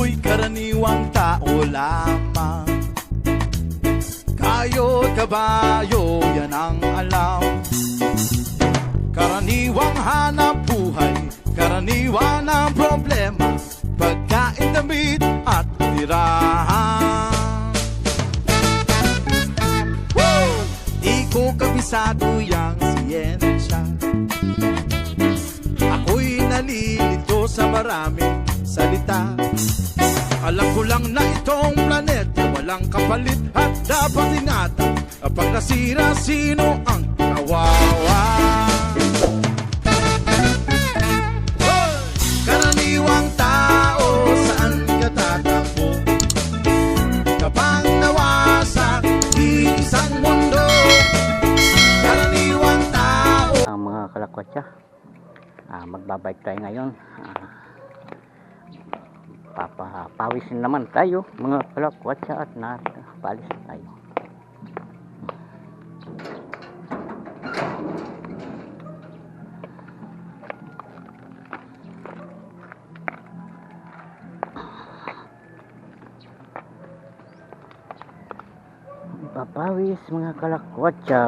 Ako'y karaniwang tao lamang. Kayo't kabayo, yan ang alam. Karaniwang hanap buhay, karaniwan ang problema, pagkain, damit at tirahan. Di ko kabisado yang siyensya, ako'y nalilito sa maraming salita. Alam ko lang na itong planeta walang kapalit at dapat ingatan. Pag nasira, sino ang kawawa? Karaniwang tao, saan ka tatakbo? Kapag nawasak isang mundo. Karaniwang tao. Mga kalakwatsa, magbabike tayo ngayon. Papawisin naman tayo mga kalakwatsa at napalis tayo. Papawis mga kalakwatsa.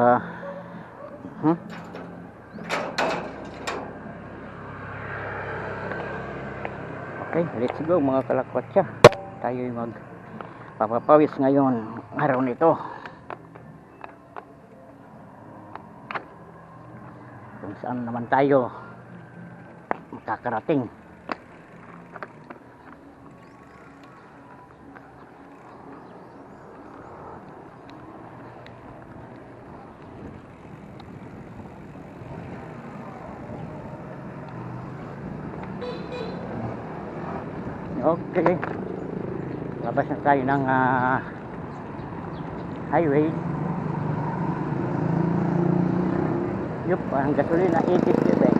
Okay, let's go mga kalakwatsa. Tayo'y magpapawis ngayon araw nito. Kung saan naman tayo makakarating. Okay, labas na tayo ng highway. Yup, ang gasolina 87.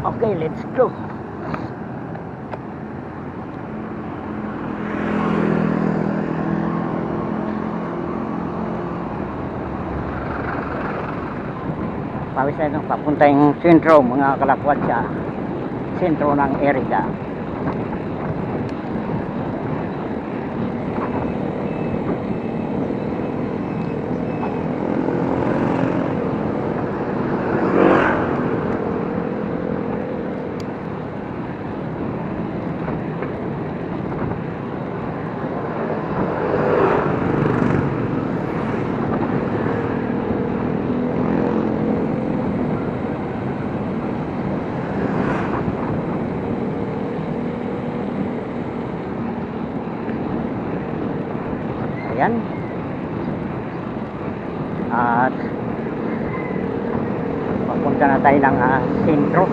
Okay, let's go. Pawis na itong papuntang sentro mga kalakwatsa. Sentro ng Erika. Ayan. At papunta na tayo ng sentro.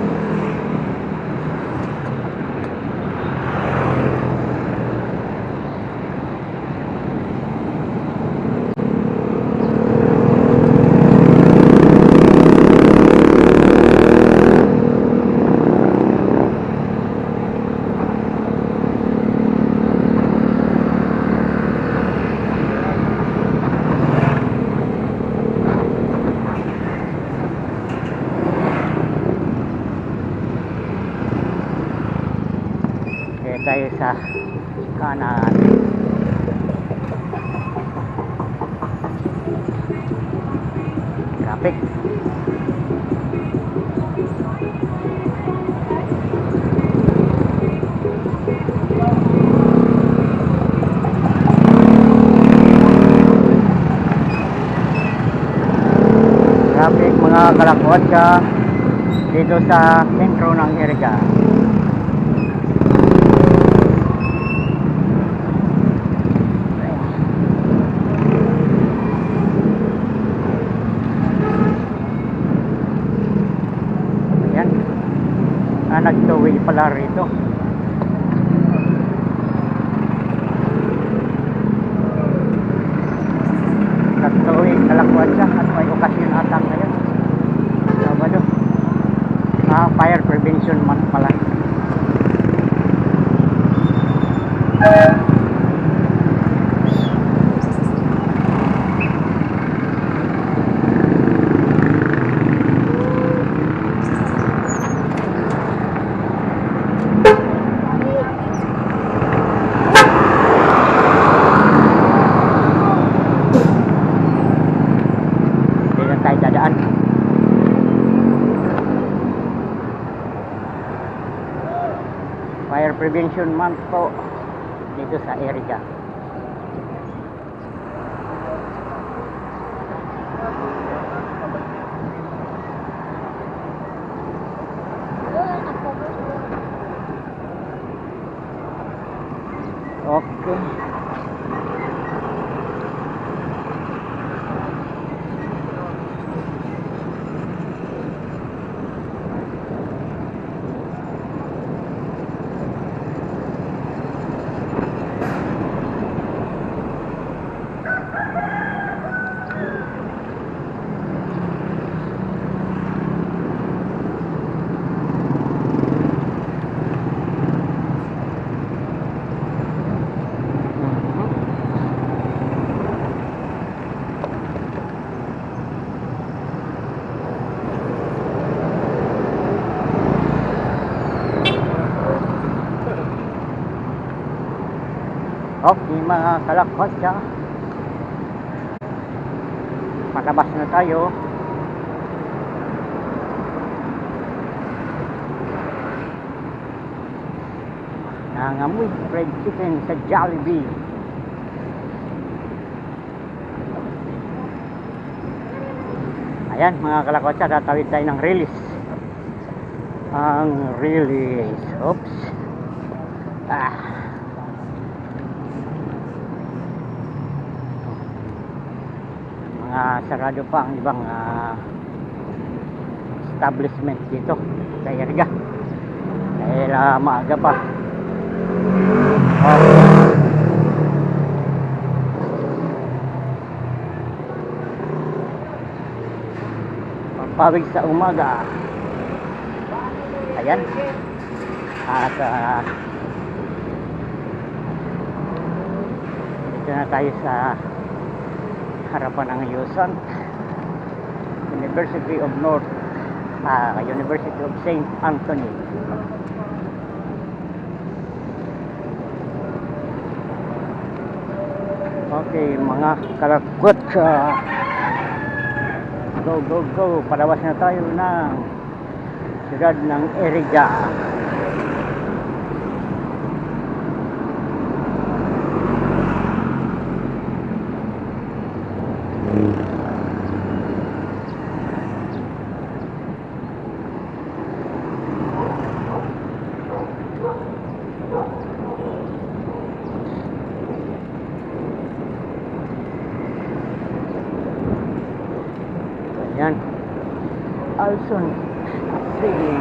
Tayo sa kanan. Traffic. Traffic mga kalakwatsa dito sa sentro ng Erika. Nag-two-way pala rito. Nag-two-way kalakwatsa at may okasyon atang ngayon. Dapat Fire Prevention Month pala. Hindi na tayo dadaan. Fire Prevention Month po dito sa area. Okay. Okay mga kalakotsa, palabas na tayo. Nangamoy fried chicken sa Jollibee. Ayan mga kalakotsa, tatawid tayo ng release. Ang release. Oops. Sarado pa ang ibang establishment dito sa area dahil maaga pa. Pagpawig sa umaga. Ayan. At dito na tayo sa harapan ng Yuson University of University of St. Anthony. Okay mga kalakot, go, palabas na tayo ng siyudad ng Iriga. Ayan, Alson City.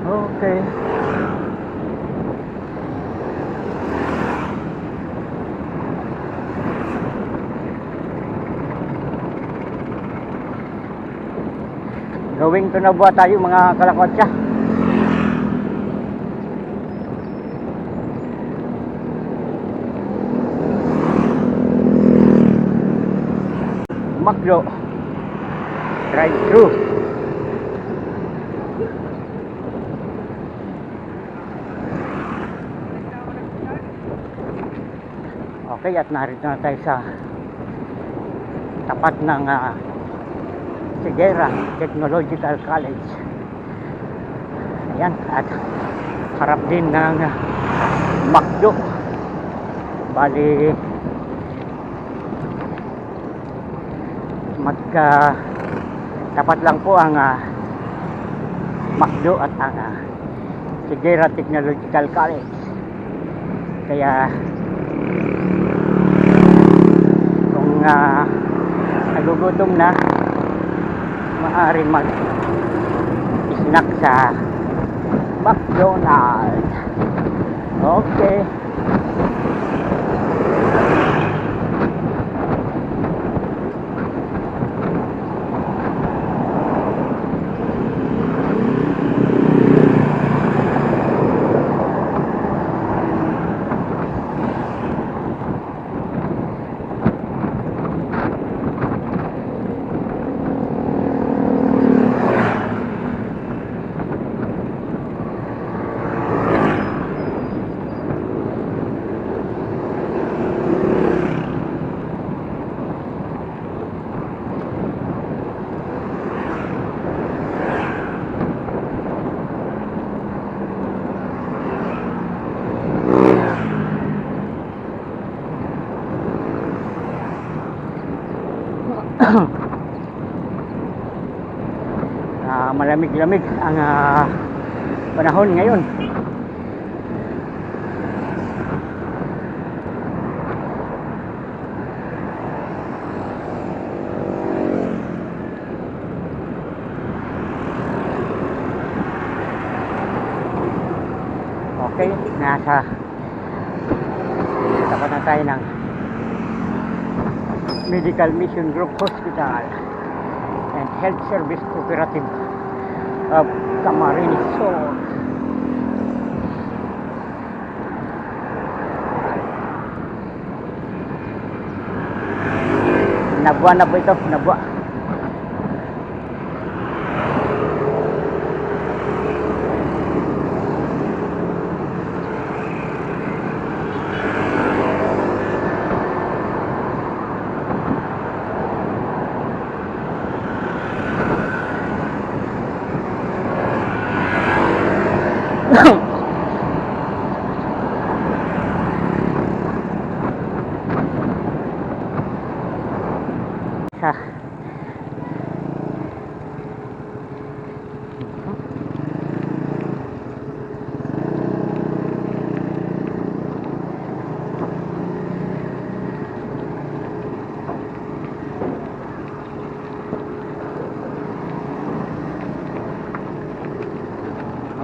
Okay. Going to na buhat tayo mga kalakotsa. Makdo drive-thru. Okay, at narito na tayo sa tapat ng Sigera Technological College. Ayan, at harap din ng McDo. Bali, tapat lang po ang McDo at ang Figueira Technological College. Kaya kung nagugutom na, maaaring mag-snack sa McDonald's. Okay. Malamig-lamig ang panahon ngayon. Okay, nasa tapat na tayo ng Medical Mission Group Hospital and Health Service Cooperative of Camarines Sur. Nabwa na po ito, nabwa.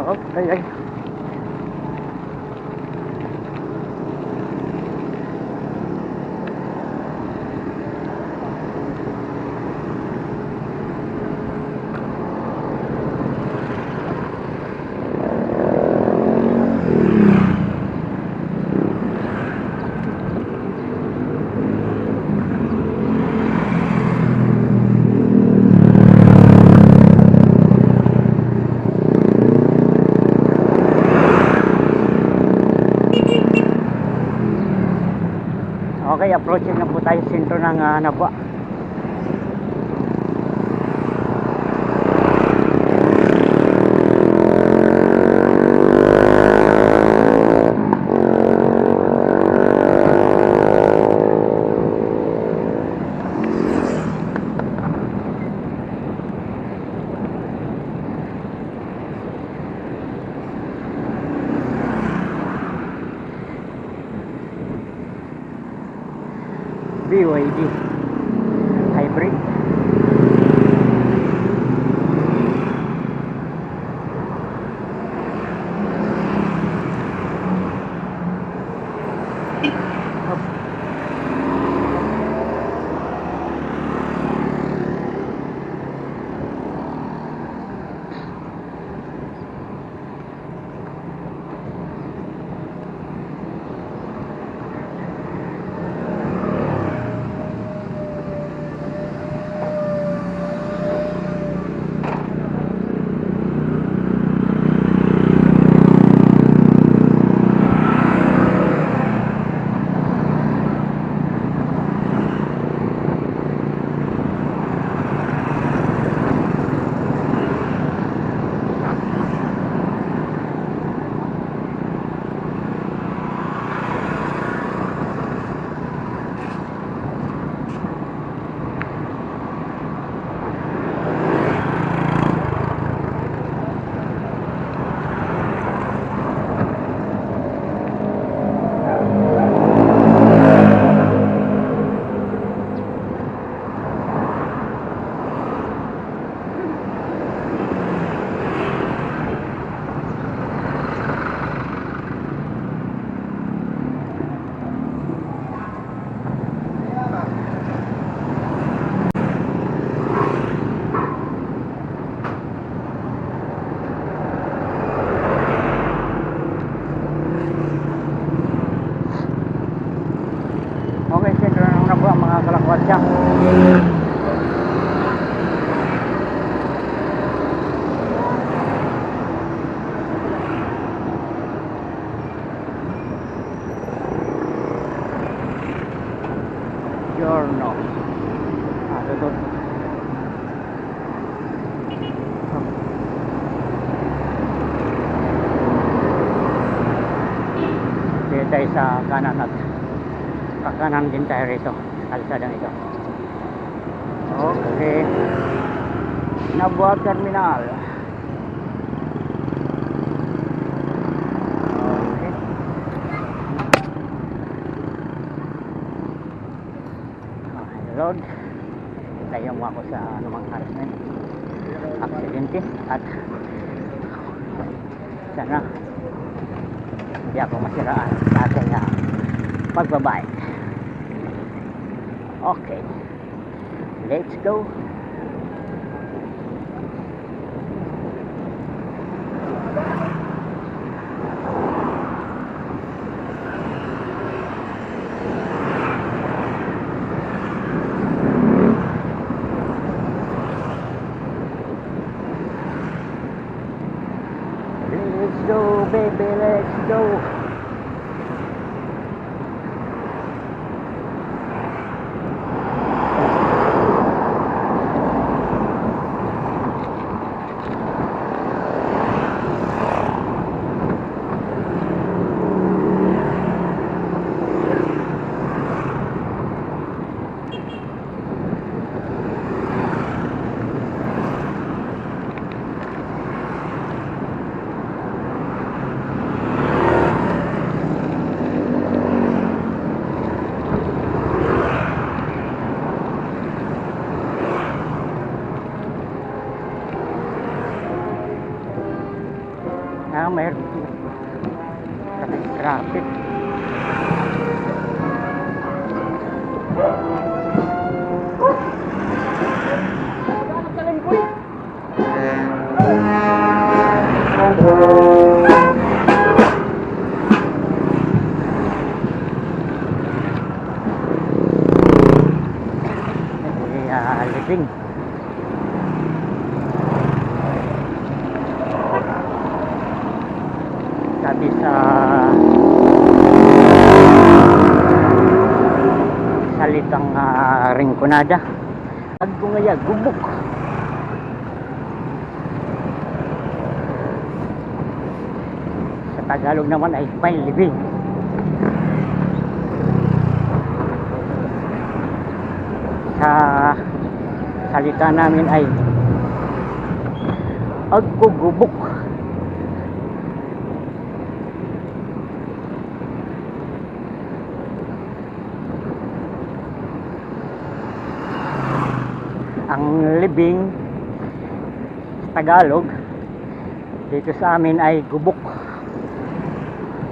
Okay, ay. Okay, approaching na po tayo sentro ng Nabwa. BYD hybrid. tayo sa kanan at kakanan din tayo rito, kalsadang ito. Okay, Nabua Terminal. Okay. Lord, tayo mo ako sa anumang harassment, aksidente, at sana hindi ako masiraan sa aking pagbabike. Okay, let's go. Let's go, baby, let's go. Mayroon traffic. Living. Sabi sa salitang ringkonada, agungaya gubok. Sa Tagalog naman ay may libing. Sa salita namin ay agugubok. Ang libing sa Tagalog dito sa amin ay gubok.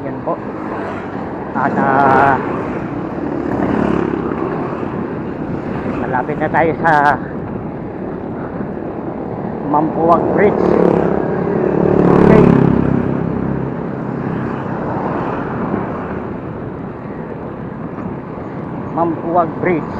Yan po. At malapit na tayo sa Mampuwag Bridge. Okay. Mampuwag Bridge.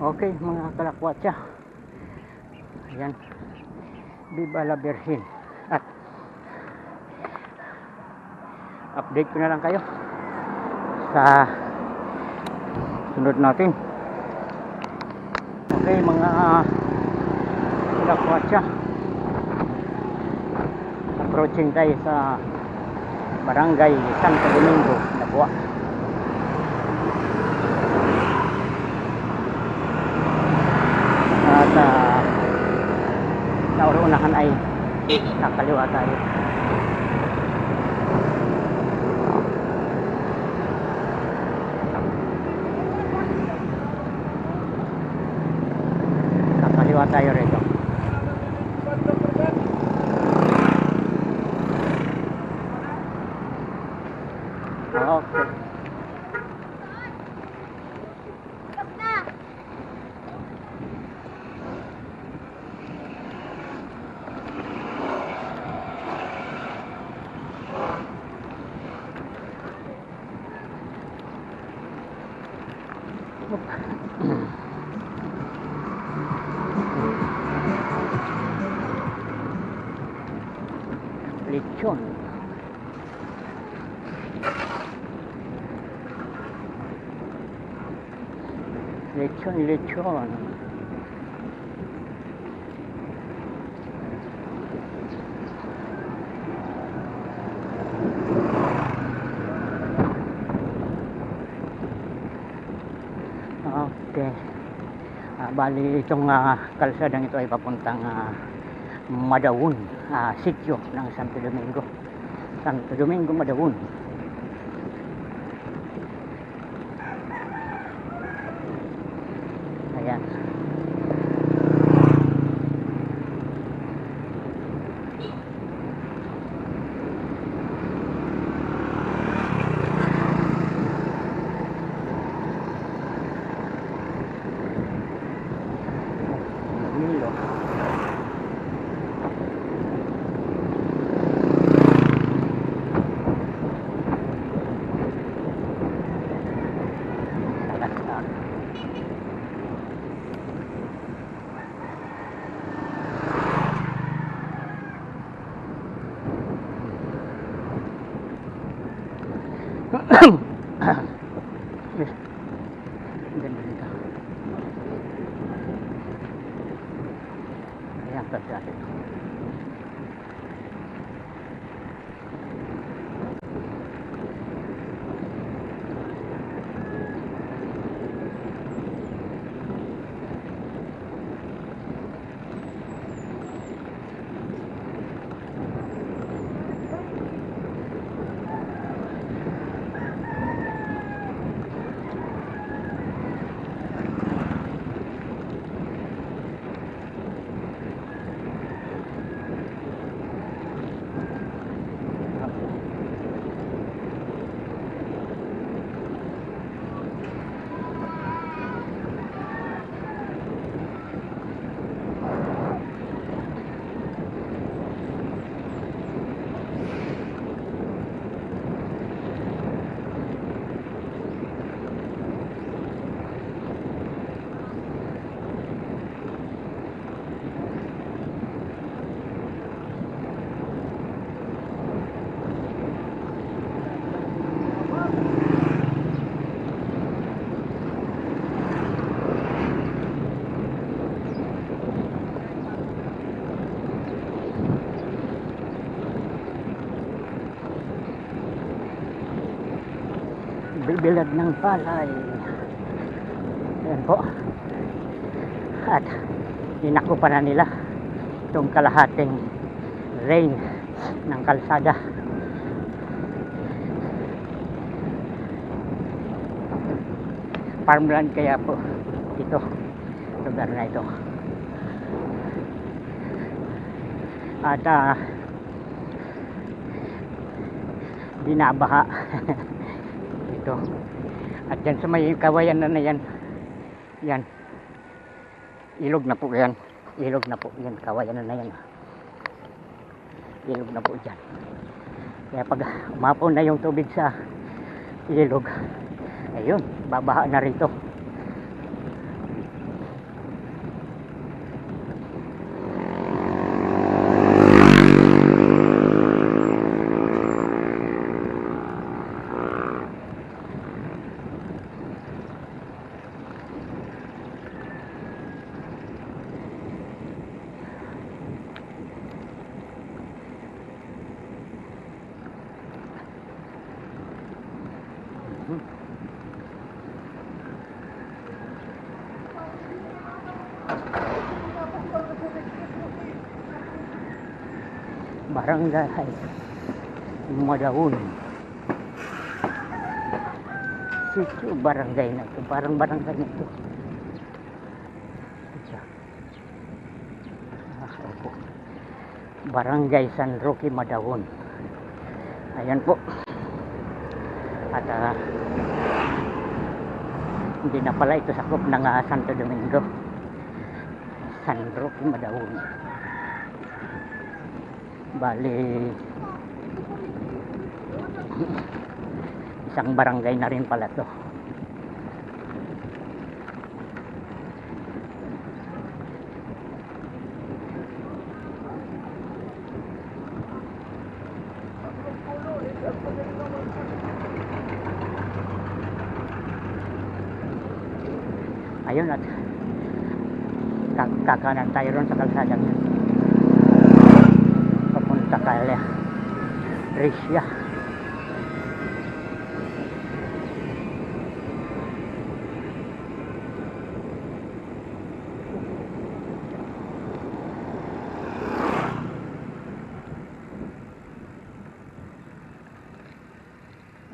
Okay mga kalakwatsa, ayan, Viva la Virgen. At update ko na lang kayo sa sunod natin. Okay mga kalakwatsa, approaching tayo sa Barangay Santo Domingo, Nabua. At sa unahan ay nakaliwa tayo. Nakaliwa tayo rito. Okay. lechon. Lechon. Okay. Bali itong kalsadang ito ay papuntang Madaun, sitio ng Santo Domingo, Madaun. Ayan. Milo. Salazar. Yes. Ganda dito. Ayan, kalsada ito. Bibilad ng palay. Ayan po. At inako pa na nila itong kalahating lane ng kalsada. Farmland kaya po ito, lugar na ito. At binabaha ito. At dyan sa may kawayan na yan, yan, ilog na po yan. Ilog na po yan, kawayan na yan. Ilog na po dyan. Kaya pag umapon na yung tubig sa ilog, ayun, babaha na rito. Barangay Madaun, sitio barangay na ito, parang barangay na ito. Opo. Barangay San Roque, Madaun. Ayan po. At hindi na pala ito sakop ng Santo Domingo. San Roque, Madaun. Bali isang barangay na rin pala to. Ayun at kakanan tayo ron sa kalsadang yun. Papunta kay Risya.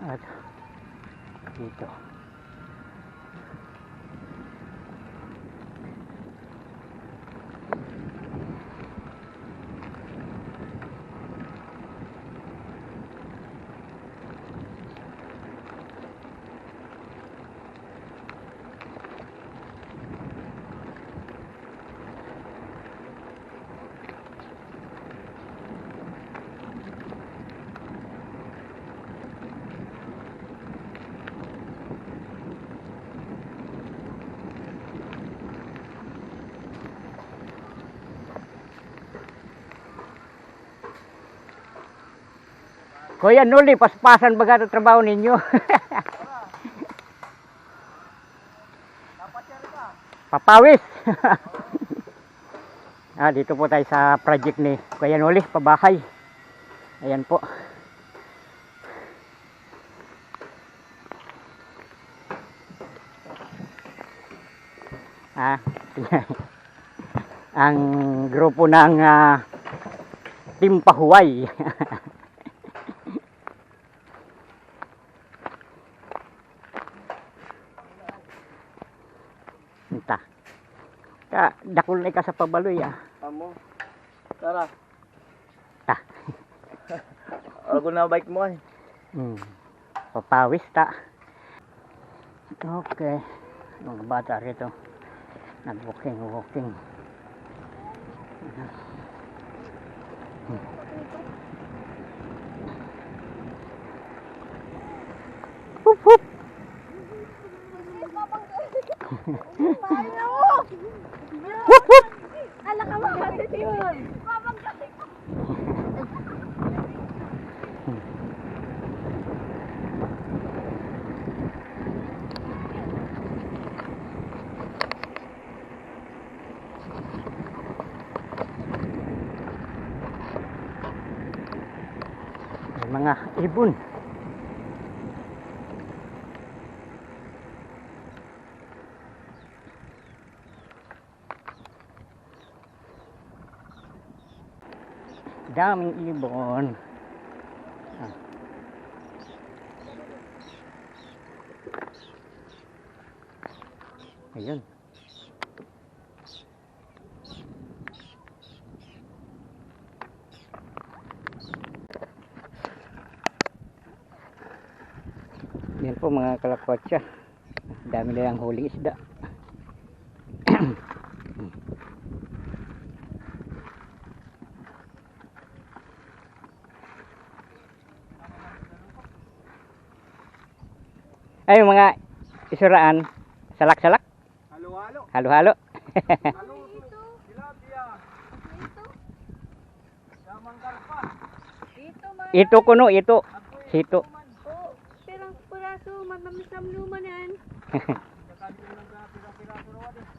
At dito Kuya Noli, paspasan baga ito trabaho ninyo. Papawis. Dito po tayo sa project ni Kuya Noli, pabahay. Ayan po. Ang grupo ng Team Pahuway. Dakol na ka sa pabaloy Amo. Tara. Ta. Ako na bike mo ay. Papawis ta. Okay. Mga bata rito. Nag-walking. Hup hup. Wup wup. Ala ka magalit yun. May mga ibon. Daming ibon. Ayun. Yan po mga kalakwatsa. Dami nilang huling isda. Ay, mga isuraan, salak-salak. Halo-halo. Halo-halo. Halo. Tilapia. Damang karpa. Dito man. Ito kuno, ito. Sito. Oh, perang piraso, matamis ang luman yan.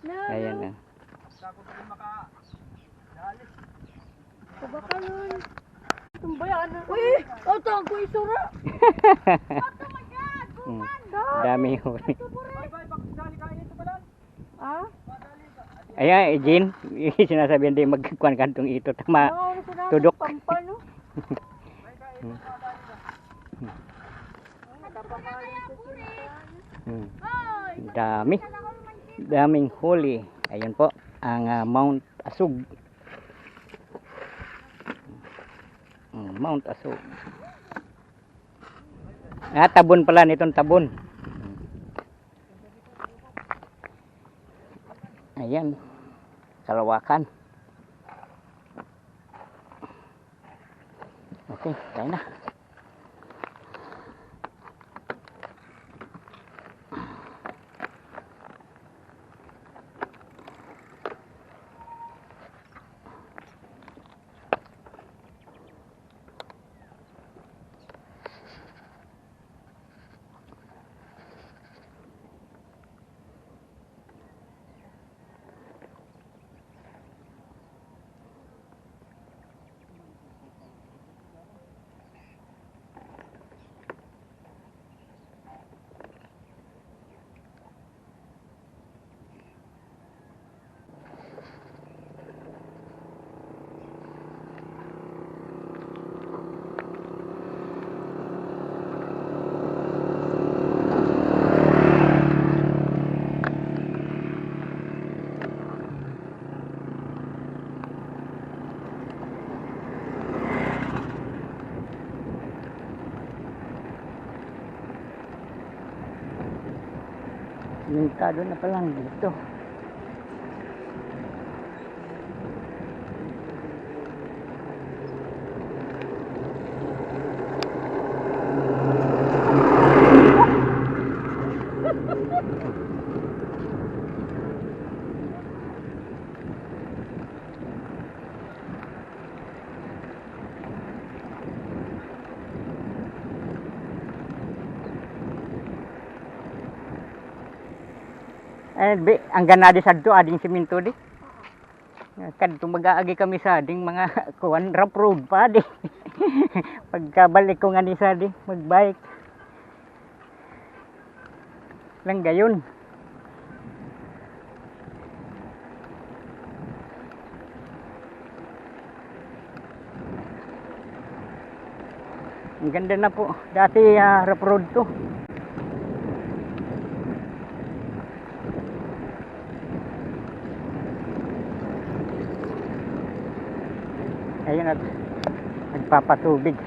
No, Ayan na. Sakot din maka. Dali. Kabakalon. Tumbayan. Uy, otong ko isura. Dami huli. Bye-bye, bakit kain ito pala? Ah? Ayan, Jean, sinasabihan din magkuhan kantong ito. Tama, tudok. Pampano. Dami. Daming huli. Ayan po, ang Mount Asug. Mount Asug. Tabon pala nitong tabon. Ayan, kalawakan. Okay, tayo na. Simentado na palang dito. Ang ganadi sa do ading simento di. Kadto mag-aagi kami sa ading mga kuan rough road pa di. Pagkabalik ko nga ni sa di magbike. Lang gayon. Ang ganda na po. Dati rough road to. Ayun at nagpapatubig.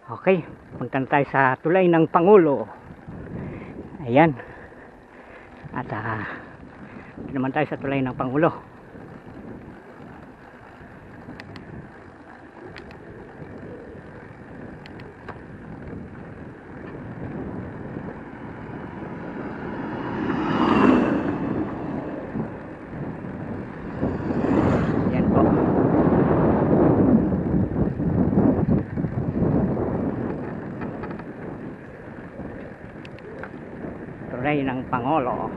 Okay, punta tayo sa tulay ng Pangulo. Ayan. At naman tayo sa tulay ng Pangulo. Ayan po. Tulay ng Pangulo.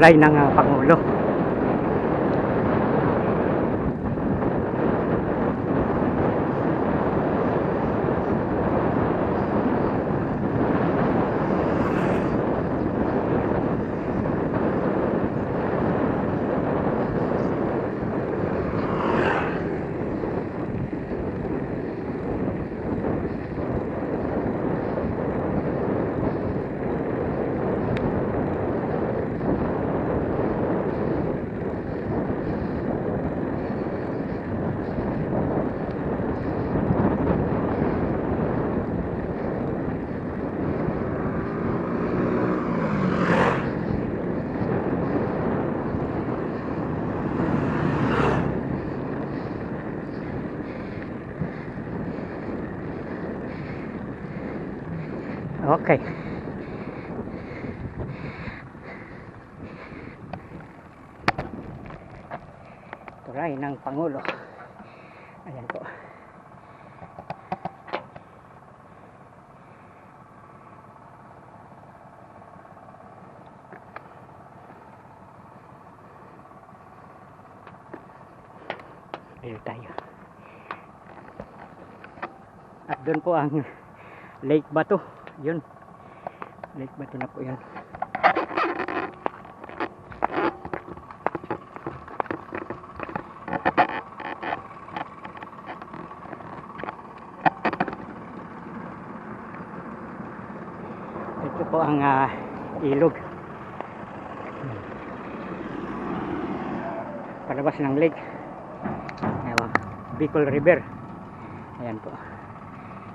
tulay ng Pangulo. Okay. Tulay ng Pangulo. Ayan po. Ayun tayo. At doon po ang Lake Bato. Yun. Lake Bato na po yan. Ito po ang ilog. Palabas ng lake. Ayan, Bicol River. Ayan po.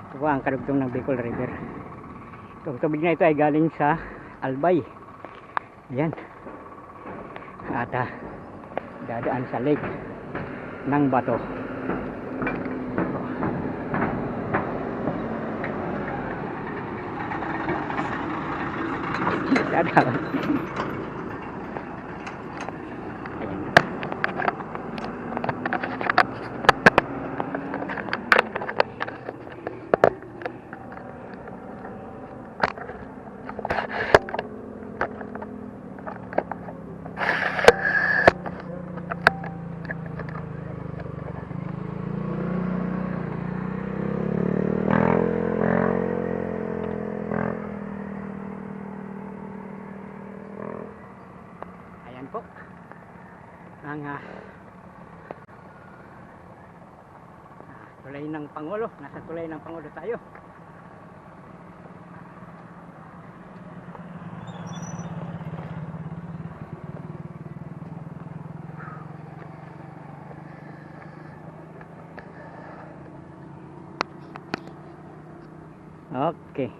Ito po ang karugtong ng Bicol River. Itong tubig na ito ay galing sa Albay. Ayan. At dadaan sa lake ng Bato. Dadaan. Ayan po ang tulay ng Pangulo. Nasa tulay ng Pangulo tayo. Okay.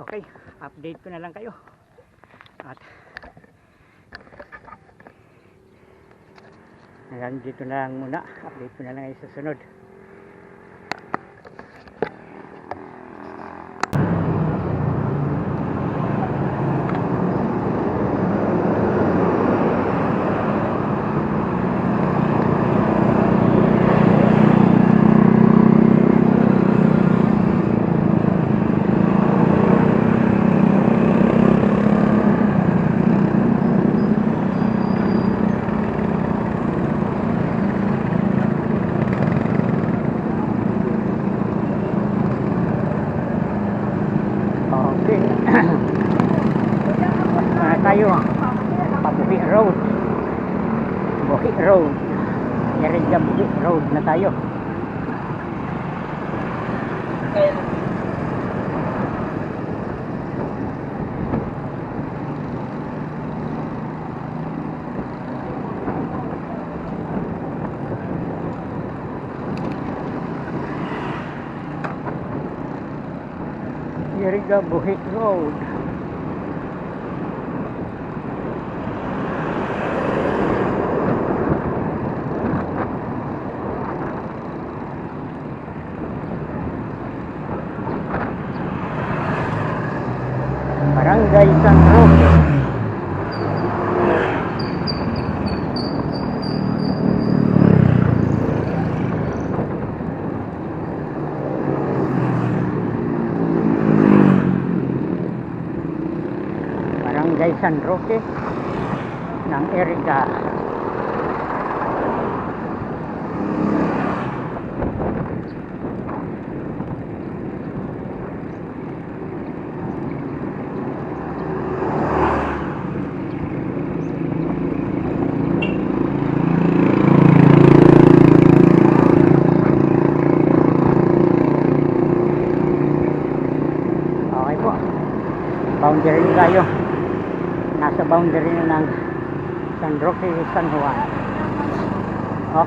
Okay, update ko na lang kayo. At hanggang dito na lang muna. Update ko na lang kayo sa sunod. Okay. Muna tayo. Pabuhi Road. Buhi Road. Iriga Buhi Road na tayo. Iriga Buhi Road. Barangay San Roque. Barangay San Roque ng Iriga. Okay po. Boundary tayo. Nasa boundary na ng San Roque, San Juan.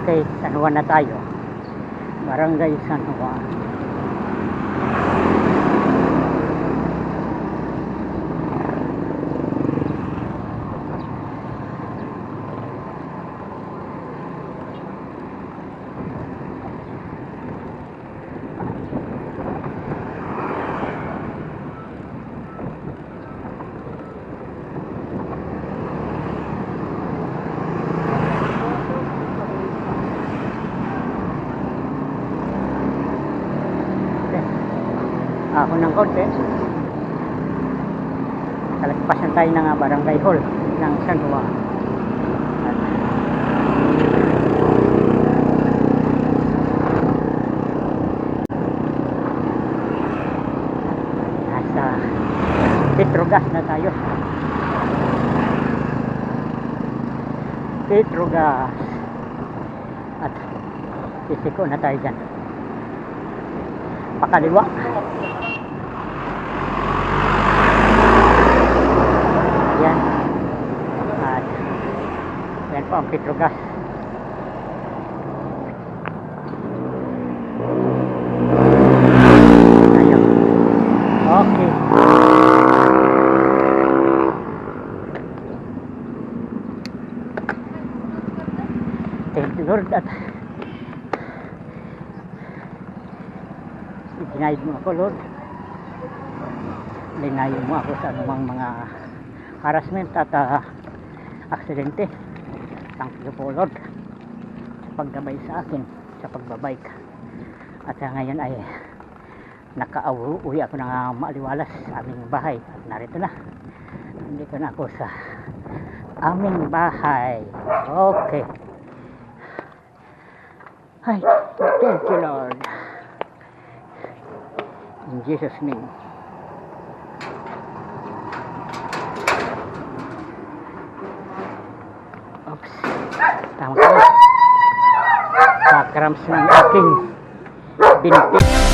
Okay, San Juan na tayo. Barangay San Juan. Ako ng konti. Kalagpasan tayo ng barangay hall ng San Juan. Nasa Petrogas na tayo. Petrogas. At sisiko na tayo dyan. Pakaliwa. Yan. At yan po ang Petrogas. Ayan. Okay. Thank you Lord at ginaid mo ako Lord. Linayo mo ako sa anumang mga harassment at aksidente. Thank you po Lord sa paggabay sa akin sa pagbabike. At ngayon ay nakauwi ako ng maaliwalas sa aming bahay at narito na. Nandito na ako sa aming bahay. Okay. Ay, thank you Lord. In Jesus' name. Oops. Tama ka. Sa cramps ng aking binti.